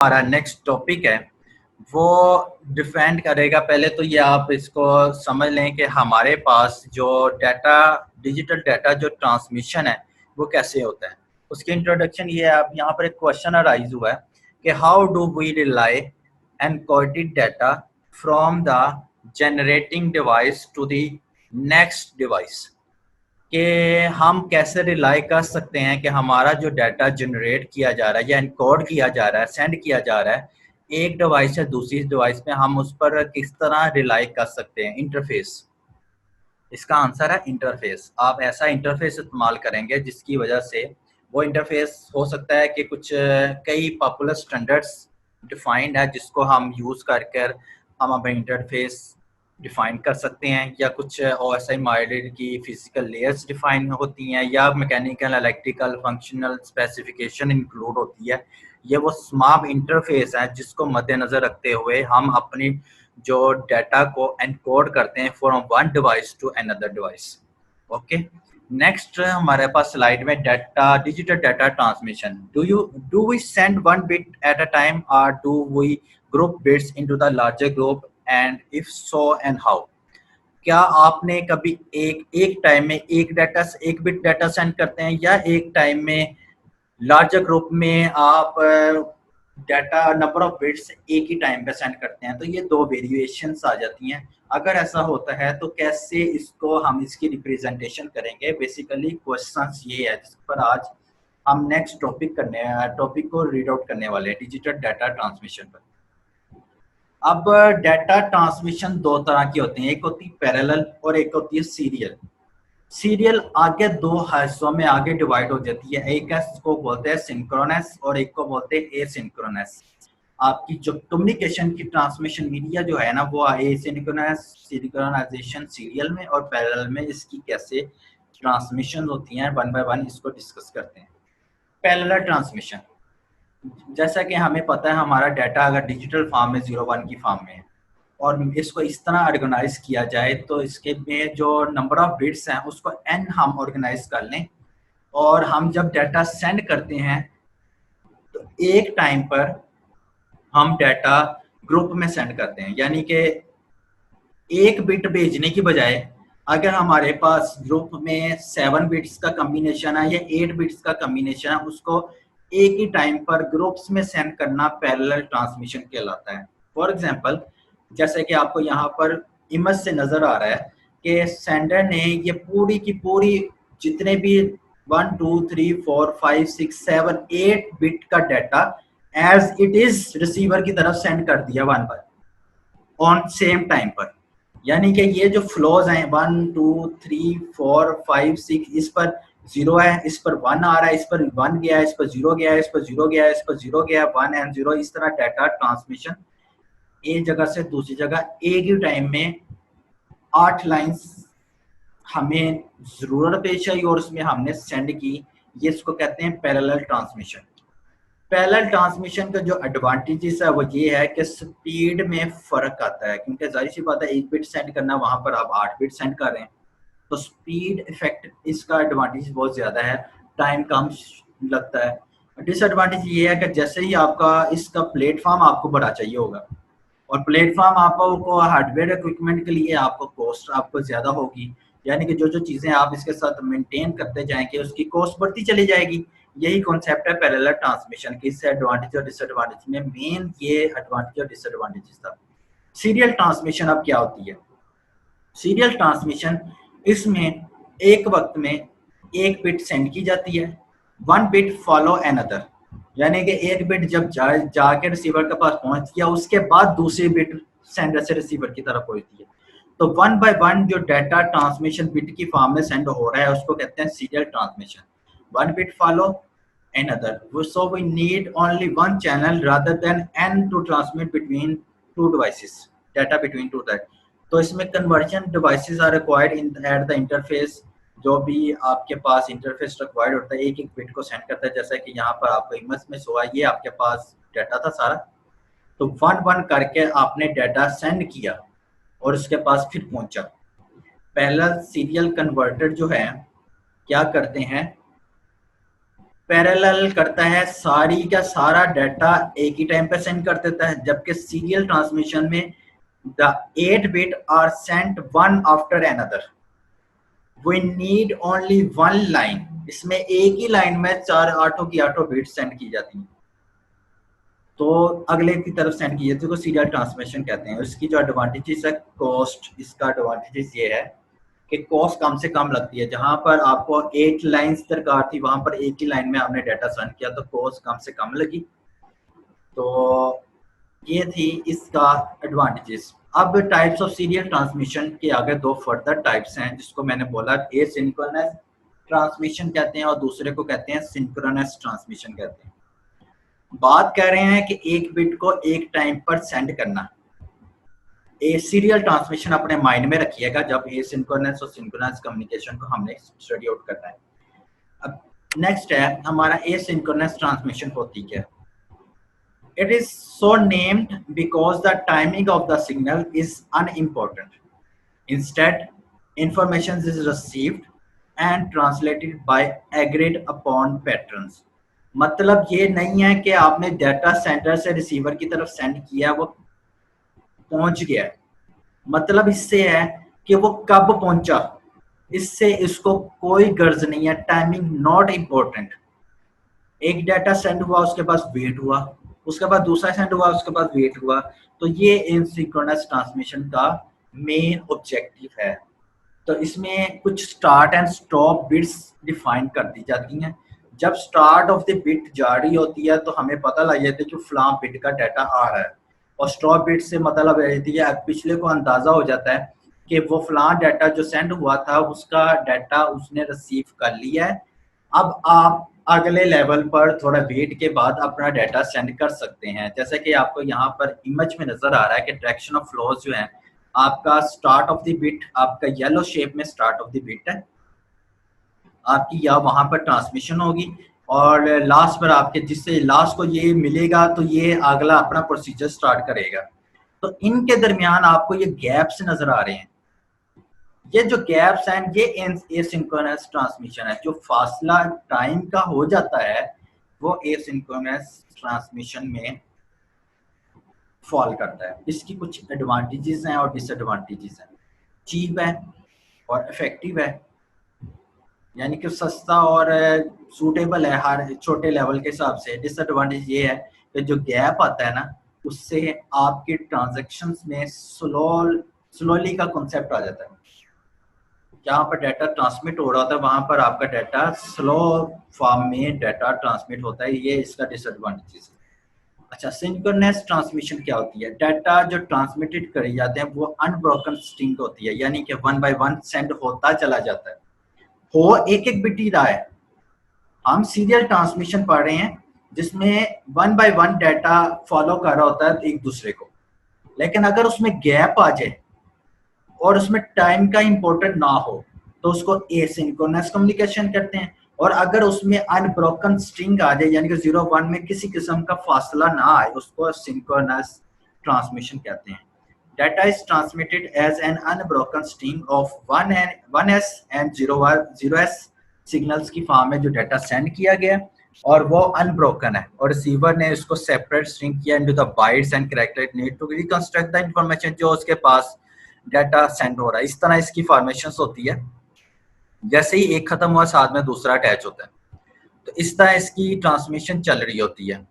हमारा next topic है वो डिफेंड करेगा। पहले तो ये आप इसको समझ लें कि हमारे पास जो डाटा डिजिटल डाटा जो ट्रांसमिशन है वो कैसे होता है। उसकी इंट्रोडक्शन ये है, आप यहाँ पर एक क्वेश्चन अराइज हुआ है कि how do we relay encoded data from the generating device to the next device, कि हम कैसे रिलाई कर सकते हैं कि हमारा जो डाटा जनरेट किया जा रहा है या इनकोड किया जा रहा है, सेंड किया जा रहा है एक डिवाइस से दूसरी डिवाइस पे, हम उस पर किस तरह रिलाई कर सकते हैं। इंटरफेस, इसका आंसर है इंटरफेस। आप ऐसा इंटरफेस इस्तेमाल करेंगे जिसकी वजह से वो इंटरफेस हो सकता है कि कुछ कई पॉपुलर स्टैंडर्ड्स डिफाइंड है जिसको हम यूज़ कर हम अपने इंटरफेस डिफाइन कर सकते हैं, या कुछ OSI मॉड्यूल की फिजिकल लेयर्स डिफाइन होती हैं, या mechanical electrical functional specification include होती है। ये वो स्मार्ट इंटरफेस है जिसको मद्देनज़र रखते हुए हम अपनी जो डाटा को एनकोड करते हैं from one device to another device. Okay, next हमारे पास स्लाइड में data digital data transmission. Do we send one bit at a time और do we group bits into the larger group, and if so and how. क्या आपने कभी एक time में एक बिट डाटा सेंड करते हैं, या एक टाइम में लार्जर ग्रुप में आप डाटा नंबर ऑफ बिट्स एक ही टाइम पे सेंड करते हैं? तो ये दो वेरिएशंस आ जाती हैं। अगर ऐसा होता है तो कैसे इसको हम इसकी रिप्रेजेंटेशन करेंगे। बेसिकली क्वेश्चंस ये है जिस पर आज हम नेक्स्ट टॉपिक को रीड आउट करने वाले हैं, डिजिटल डाटा ट्रांसमिशन पर। अब डाटा ट्रांसमिशन दो तरह की होती हैं, एक होती है पैरेलल और एक होती है सीरियल। सीरियल आगे दो हिस्सों में आगे डिवाइड हो जाती है, एक को बोलते हैं सिंक्रोनस और एक को बोलते हैं एसिंक्रोनस। आपकी जो कम्युनिकेशन की ट्रांसमिशन मीडिया जो है ना, वो एसिंक्रोनस सिंक्रोनाइजेशन सीरियल में और पैरेलल में इसकी कैसे ट्रांसमिशन होती हैं, वन बाय वन इसको डिस्कस करते हैं। पैरेलल ट्रांसमिशन, जैसा कि हमें पता है हमारा डाटा अगर डिजिटल फॉर्म में 01 की फॉर्म में है और इसको इस तरह ऑर्गेनाइज किया जाए तो इसके में जो नंबर ऑफ बिट्स हैं उसको n हम ऑर्गेनाइज कर लें, और हम जब डाटा सेंड करते हैं तो एक टाइम पर हम डाटा ग्रुप में सेंड करते हैं। यानी कि एक बिट भेजने की बजाय अगर हमारे पास ग्रुप में 7 बिट्स का कम्बिनेशन है या 8 बिट्स का कम्बिनेशन है, उसको एक ही टाइम पर ग्रुप्स में सेंड करना पैरेलल ट्रांसमिशन कहलाता है। फॉर एग्जांपल, जैसे कि आपको यहाँ पर इमेज से नजर आ रहा है कि सेंडर ने ये पूरी की पूरी जितने भी 1 2 3 4 5 6 7 8 बिट का data as it is receiver की तरफ सेंड कर दिया one by one same time पर। यानी कि ये जो फ्लोज हैं 1 2 3 4 5 6, इस पर 0 है, इस पर 1 आ रहा है, इस पर 1 गया है, इस पर 0 गया है, इस पर 0 गया है, इस पर 0 गया है, 1 एंड 0, इस तरह डाटा ट्रांसमिशन एक जगह से दूसरी जगह एक ही टाइम में 8 लाइंस हमें जरूरत पेश आई और उसमें हमने सेंड की। ये इसको कहते हैं पैरेलल ट्रांसमिशन। पैरेलल ट्रांसमिशन का जो एडवांटेजेस है वो ये है कि स्पीड में फर्क आता है, क्योंकि जाहिर सी बात है एक बिट सेंड करना, वहां पर आप 8 बिट सेंड कर रहे हैं, तो स्पीड इफेक्ट इसका एडवांटेज बहुत ज्यादा है, टाइम कम लगता है। डिसएडवांटेज ये है कि जैसे ही आपका इसका प्लेटफॉर्म आपको बड़ा चाहिए होगा, और प्लेटफॉर्म आपको हार्डवेयर इक्विपमेंट के लिए आपको कॉस्ट आपको ज्यादा होगी, यानी कि जो जो चीजें आप इसके साथ मेंटेन करते जाएंगे उसकी कॉस्ट बढ़ती चली जाएगी। यही कॉन्सेप्ट है पैरेलल ट्रांसमिशन की। इससे एडवांटेज और डिसएडवांटेज में मेन ये एडवांटेज और डिसएडवांटेजेस था। सीरियल ट्रांसमिशन अब क्या होती है? सीरियल ट्रांसमिशन, इसमें एक वक्त में एक बिट सेंड की जाती है, वन बिट फॉलो अनदर, यानी कि एक बिट जब जाके रिसीवर के पास पहुंच गया उसके बाद दूसरी बिट सेंडर से रिसीवर की तरफ पहुंचती है। तो वन बाय वन जो डाटा ट्रांसमिशन बिट की फॉर्म में सेंड हो रहा है उसको कहते हैं serial transmission. One bit follow another, so we need only one channel rather than n to transmit between two devices, data between two that। तो इसमें conversion devices are required in at the interface. जो भी आपके पास interface required होता है एक एक bit को सेंड करता है, जैसा कि यहाँ पर आपको इमेज में शो है, ये आपके पास डाटा था सारा, तो वन वन करके आपने डाटा सेंड किया और उसके पास फिर पहुंचा। पहला सीरियल कन्वर्टर जो है क्या करते हैं, पैरेलल करता है, सारी का सारा डाटा एक ही टाइम पे सेंड कर देता है, जबकि सीरियल ट्रांसमिशन में the 8 bit are sent one after another. We need only one line, इसमें एक ही लाइन में चार आठों की आठों बिट सेंड की जाती हैं, तो अगले की तरफ सेंड की जाती है, तो सीरियल ट्रांसमिशन कहते हैं। इसकी जो एडवांटेजेस है, कॉस्ट, इसका एडवांटेजेस ये है कि कॉस्ट कम से कम लगती है। जहां पर आपको 8 लाइंस दरकार थी, वहां पर एक ही लाइन में आपने डाटा सेंड किया, तो कॉस्ट कम से कम लगी। तो ये थी इसका एडवांटेजेस। अब टाइप्स ऑफ सीरियल ट्रांसमिशन के आगे दो फर्दर टाइप्स हैं, जिसको मैंने बोला एसिंक्रोनस ट्रांसमिशन कहते हैं और दूसरे को कहते हैं सिंक्रोनस ट्रांसमिशन कहते हैं। बात कर रहे हैं कि एक बिट को एक टाइम पर सेंड करना। ए सीरियल ट्रांसमिशन अपने माइंड में रखिएगा जब एसिंक्रोनस और सिंक्रोनस कम्युनिकेशन को हमने स्टडी आउट करना है। अब नेक्स्ट है हमारा एसिंक्रोनस ट्रांसमिशन होती है। It is so named because the timing of the signal is unimportant. Instead, information is received and translated by agreed upon patterns. मतलब ये नहीं है कि आपने डाटा सेंटर से रिसीवर की तरफ सेंड किया, वो पहुंच गया। मतलब इससे है कि वो कब पहुंचा, इससे इसको कोई गर्ज नहीं है। Timing not important. एक डाटा सेंड हुआ, उसके पास वेट हुआ, उसके बाद दूसरा सेंड हुआ, उसके बाद वेट हुआ। तो ये एसिंक्रोनस ट्रांसमिशन का मेन ऑब्जेक्टिव है। तो इसमें कुछ start and stop bits define कर दी जाती हैं। जब स्टार्ट ऑफ द बिट जा रही होती है तो हमें पता लग जाता है कि फलां बिट का डाटा आ रहा है, और स्टॉप बिट से मतलब रहती है पिछले को अंदाजा हो जाता है कि वो फलां डाटा जो सेंड हुआ था उसका डाटा उसने रिसीव कर लिया है। अब आप अगले लेवल पर थोड़ा वेट के बाद अपना डाटा सेंड कर सकते हैं। जैसे कि आपको यहाँ पर इमेज में नजर आ रहा है कि डायरेक्शन ऑफ फ्लोज जो है, आपका स्टार्ट ऑफ द बिट आपका येलो शेप में स्टार्ट ऑफ द बिट है आपकी, या वहां पर ट्रांसमिशन होगी, और लास्ट पर आपके जिससे लास्ट को ये मिलेगा तो ये अगला अपना प्रोसीजर स्टार्ट करेगा। तो इनके दरमियान आपको ये गैप्स नजर आ रहे हैं। ये जो गैप्स हैं ये एसिंक्रोनस ट्रांसमिशन है। जो फासला टाइम का हो जाता है वो एसिंक्रोनस ट्रांसमिशन में फॉल करता है। इसकी कुछ एडवांटेजेस हैं और डिसएडवांटेजेस हैं। चीप है और इफेक्टिव है, यानी कि सस्ता और सूटेबल है हर छोटे लेवल के हिसाब से। डिसएडवांटेज ये है कि जो गैप आता है ना, उससे आपके ट्रांजैक्शंस में स्लोली का कॉन्सेप्ट आ जाता है। जहाँ पर डाटा ट्रांसमिट हो रहा था वहां पर आपका डाटा स्लो फॉर्म में डाटा ट्रांसमिट होता है, ये इसका डिसएडवांटेज है। अच्छा, सिंक्रोनस ट्रांसमिशन क्या होती है? डाटा जो ट्रांसमिटेड करे जाते हैं वो अनब्रोकन स्ट्रिंग होती है, यानी कि वन बाय वन सेंड होता चला जाता है, हो एक एक बिट ही रहा है। हम सीरियल ट्रांसमिशन पढ़ रहे हैं जिसमें one by one data follow कर रहा होता है एक दूसरे को, लेकिन अगर उसमें गैप आ जाए और उसमें टाइम का इंपॉर्टेंट ना हो तो उसको एसिंक्रोनस कम्युनिकेशन कहते हैं। और अगर उसमें अनब्रोकन स्ट्रिंग आ जाए, यानी कि 0-1 में किसी किस्म का फासला ना आए, उसको सिंक्रोनस ट्रांसमिशन कहते हैं। Data is transmitted as an unbroken stream of 1s and 0s signals की फॉर्म में जो डाटा सेंड किया गया और वो अनब्रोकन है, और रिसीवर ने इसको सेपरेट स्ट्रिंग किया into the bytes and character need to reconstruct the information जो उसके पास डाटा सेंड हो रहा है। इस तरह इसकी फॉर्मेशंस होती है, जैसे ही एक खत्म हुआ साथ में दूसरा अटैच होता है, तो इस तरह इसकी ट्रांसमिशन चल रही होती है।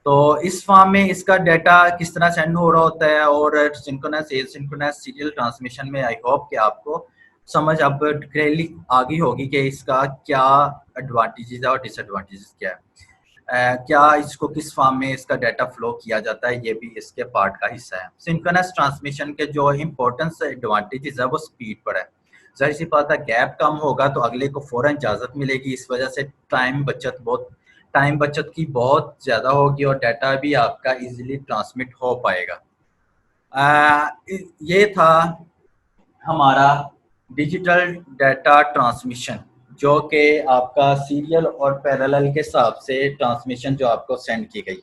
तो इस फॉर्म में इसका डाटा किस तरह सेंड हो रहा होता है, और सिंक्रोनस एसिंक्रोनस सीरियल ट्रांसमिशन में आई होप कि आपको समझ अब क्लियरली आ गई होगी कि इसका क्या एडवांटेजेस है और डिसएडवांटेजेस क्या है। क्या इसको किस फॉर्म में इसका डाटा फ्लो किया जाता है, ये भी इसके पार्ट का हिस्सा है। सिंक्रोनस ट्रांसमिशन के जो इंपॉर्टेंस एडवांटेजेस है वो स्पीड पर है। जाहिर सी बात है, गैप कम होगा तो अगले को फौरन इजाजत मिलेगी, इस वजह से टाइम बचत की बहुत ज़्यादा होगी और डाटा भी आपका इजीली ट्रांसमिट हो पाएगा। ये था हमारा डिजिटल डाटा ट्रांसमिशन, जो कि आपका सीरियल और पैरेलल के हिसाब से ट्रांसमिशन जो आपको सेंड की गई।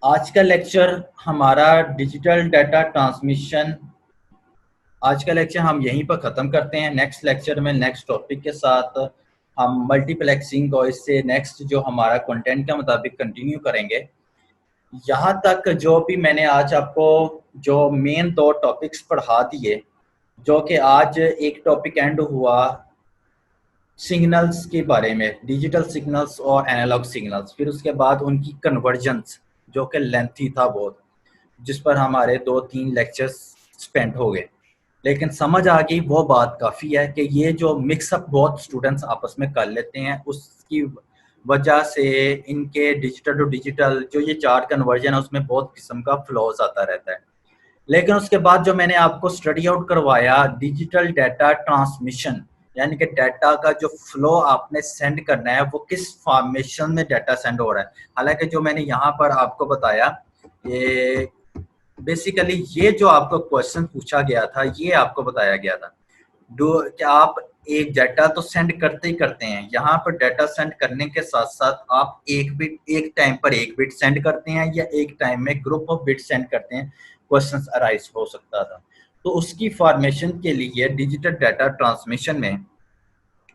आज का लेक्चर हमारा डिजिटल डाटा ट्रांसमिशन, आज का लेक्चर हम यहीं पर ख़त्म करते हैं। नेक्स्ट लेक्चर में नेक्स्ट टॉपिक के साथ हम मल्टीप्लेक्सिंग को इससे नेक्स्ट जो हमारा कंटेंट के मुताबिक कंटिन्यू करेंगे। यहाँ तक जो भी मैंने आज आपको जो मेन 2 टॉपिक्स पढ़ा दिए, जो कि आज एक टॉपिक एंड हुआ सिग्नल्स के बारे में, डिजिटल सिग्नल्स और एनालॉग सिग्नल्स, फिर उसके बाद उनकी कन्वर्जन्स जो कि लेंथी था बहुत, जिस पर हमारे 2-3 लेक्चर्स स्पेंड हो गए। लेकिन समझ आ गई वो बात काफ़ी है कि ये जो मिक्सअप बहुत स्टूडेंट्स आपस में कर लेते हैं, उसकी वजह से इनके डिजिटल टू डिजिटल जो ये 4 कन्वर्जन है उसमें बहुत किस्म का फ्लॉज आता रहता है। लेकिन उसके बाद जो मैंने आपको स्टडी आउट करवाया डिजिटल डाटा ट्रांसमिशन, यानी कि डाटा का जो फ्लो आपने सेंड करना है वो किस फॉर्मेशन में डाटा सेंड हो रहा है। हालांकि जो मैंने यहाँ पर आपको बताया, ये बेसिकली ये जो आपको क्वेश्चन पूछा गया था ये आपको बताया गया था क्या आप एक डाटा तो सेंड करते ही करते हैं, यहाँ पर डाटा सेंड करने के साथ साथ आप एक टाइम पर एक बिट सेंड करते हैं या एक टाइम में ग्रुप ऑफ बिट सेंड करते हैं, क्वेश्चन अराइज हो सकता था। तो उसकी फॉर्मेशन के लिए डिजिटल डाटा ट्रांसमिशन में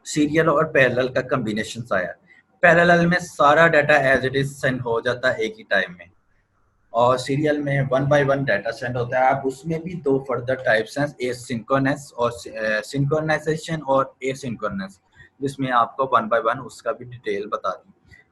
सीरियल और पैरेलल का कॉम्बिनेशन आया। पैरेलल में सारा data as it is send हो जाता है एक ही टाइम में, और सीरियल में 1 बाय 1 डाटा सेंड होता है। अब उसमें भी 2 फर्दर टाइप्स हैं, एसिंक्रोनस और सिंक्रोनाइजेशन और एसिंक्रोनस, जिसमें आपको 1 बाय 1 उसका भी डिटेल बता दी।